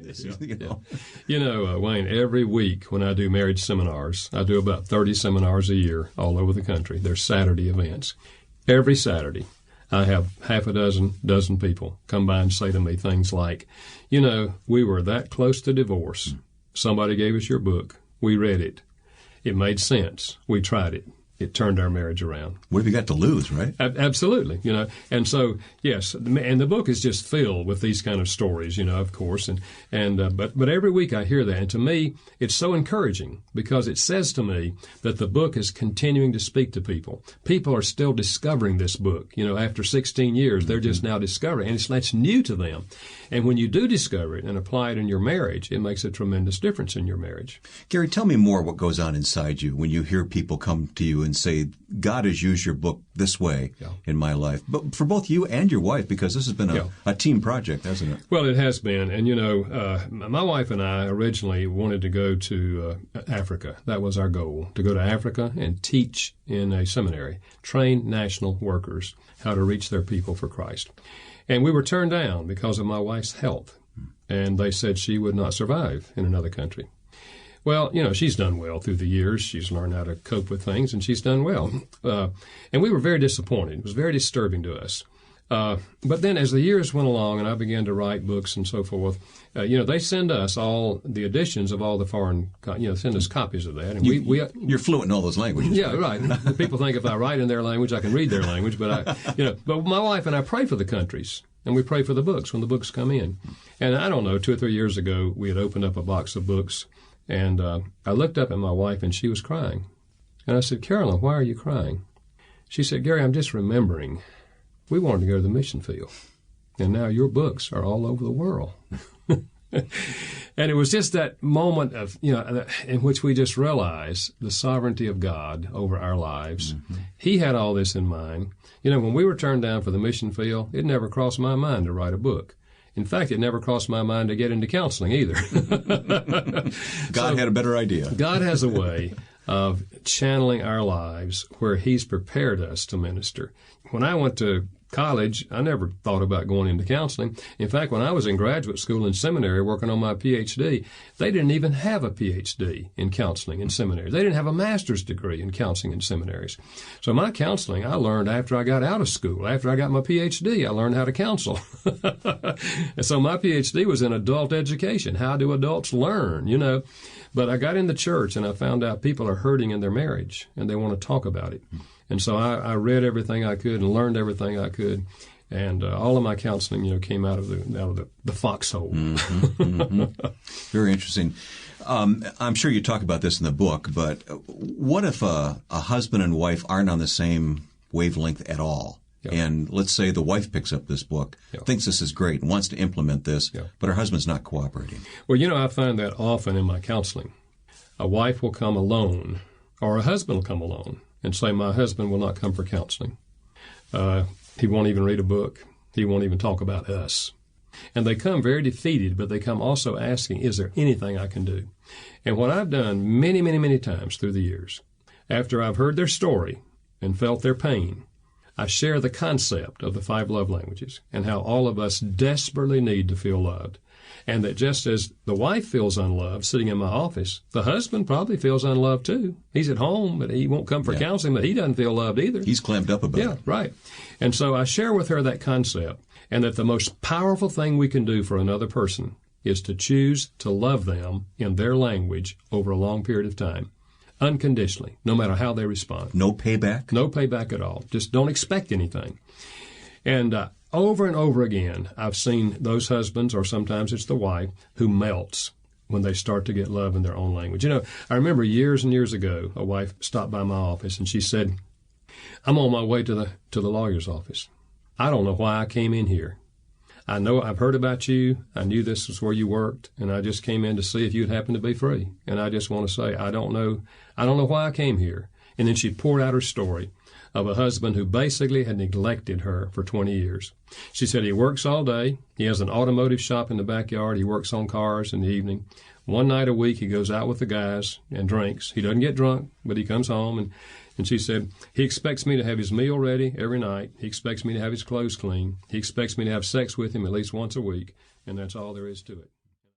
is. You know? Wayne, every week when I do marriage seminars, I do about 30 seminars a year all over the country. They're Saturday events. Every Saturday, I have half a dozen people come by and say to me things like, we were that close to divorce. Somebody gave us your book. We read it. It made sense. We tried it. It turned our marriage around. What have you got to lose, right? Absolutely, And so, yes, and the book is just filled with these kind of stories, of course. But every week I hear that. And to me, it's so encouraging because it says to me that the book is continuing to speak to people. People are still discovering this book. After 16 years, they're just now discovering it. And that's new to them. And when you do discover it and apply it in your marriage, it makes a tremendous difference in your marriage. Gary, tell me more what goes on inside you when you hear people come to you and say, God has used your book this way in my life. But for both you and your wife, because this has been a team project, hasn't it? Well, it has been. And, my wife and I originally wanted to go to Africa. That was our goal, to go to Africa and teach in a seminary, train national workers how to reach their people for Christ. And we were turned down because of my wife's health. And they said she would not survive in another country. Well, she's done well through the years. She's learned how to cope with things, and she's done well. And we were very disappointed. It was very disturbing to us. But then as the years went along and I began to write books and so forth, they send us all the editions of all the foreign, send us copies of that. And you're fluent in all those languages. Yeah, right. People think if I write in their language, I can read their language. But but my wife and I pray for the countries, and we pray for the books when the books come in. And I don't know, 2 or 3 years ago, we had opened up a box of books, and I looked up at my wife, and she was crying. And I said, Carolyn, why are you crying? She said, Gary, I'm just remembering. We wanted to go to the mission field, and now your books are all over the world. And it was just that moment of, in which we just realized the sovereignty of God over our lives. Mm-hmm. He had all this in mind. When we were turned down for the mission field, it never crossed my mind to write a book. In fact, it never crossed my mind to get into counseling either. God had a better idea. God has a way of channeling our lives where He's prepared us to minister. When I went to college, I never thought about going into counseling. In fact, when I was in graduate school and seminary working on my PhD, they didn't even have a PhD in counseling in seminary. They didn't have a master's degree in counseling in seminaries. So my counseling, I learned after I got out of school. After I got my PhD, I learned how to counsel. And so my PhD was in adult education. How do adults learn, But I got in the church and I found out people are hurting in their marriage and they want to talk about it. And so I read everything I could and learned everything I could, and all of my counseling, came out of the foxhole. Mm-hmm, mm-hmm. Very interesting. I'm sure you talk about this in the book, but what if a husband and wife aren't on the same wavelength at all? Yeah. And let's say the wife picks up this book, thinks this is great, and wants to implement this, but her husband's not cooperating. Well, I find that often in my counseling. A wife will come alone, or a husband will come alone and say, my husband will not come for counseling. He won't even read a book. He won't even talk about us. And they come very defeated, but they come also asking, is there anything I can do? And what I've done many, many, many times through the years, after I've heard their story and felt their pain, I share the concept of the 5 love languages and how all of us desperately need to feel loved. And that just as the wife feels unloved sitting in my office, the husband probably feels unloved too. He's at home, but he won't come for counseling, but he doesn't feel loved either. He's clammed up about it. Yeah, right. And so I share with her that concept, and that the most powerful thing we can do for another person is to choose to love them in their language over a long period of time, unconditionally, no matter how they respond. No payback? No payback at all. Just don't expect anything. And over and over again, I've seen those husbands, or sometimes it's the wife, who melts when they start to get love in their own language. I remember years and years ago, a wife stopped by my office and she said, I'm on my way to the lawyer's office. I don't know why I came in here. I know I've heard about you. I knew this was where you worked, and I just came in to see if you'd happen to be free. And I just want to say, I don't know why I came here. And then she poured out her story of a husband who basically had neglected her for 20 years. She said he works all day. He has an automotive shop in the backyard. He works on cars in the evening. One night a week, he goes out with the guys and drinks. He doesn't get drunk, but he comes home. And she said, he expects me to have his meal ready every night. He expects me to have his clothes clean. He expects me to have sex with him at least once a week. And that's all there is to it.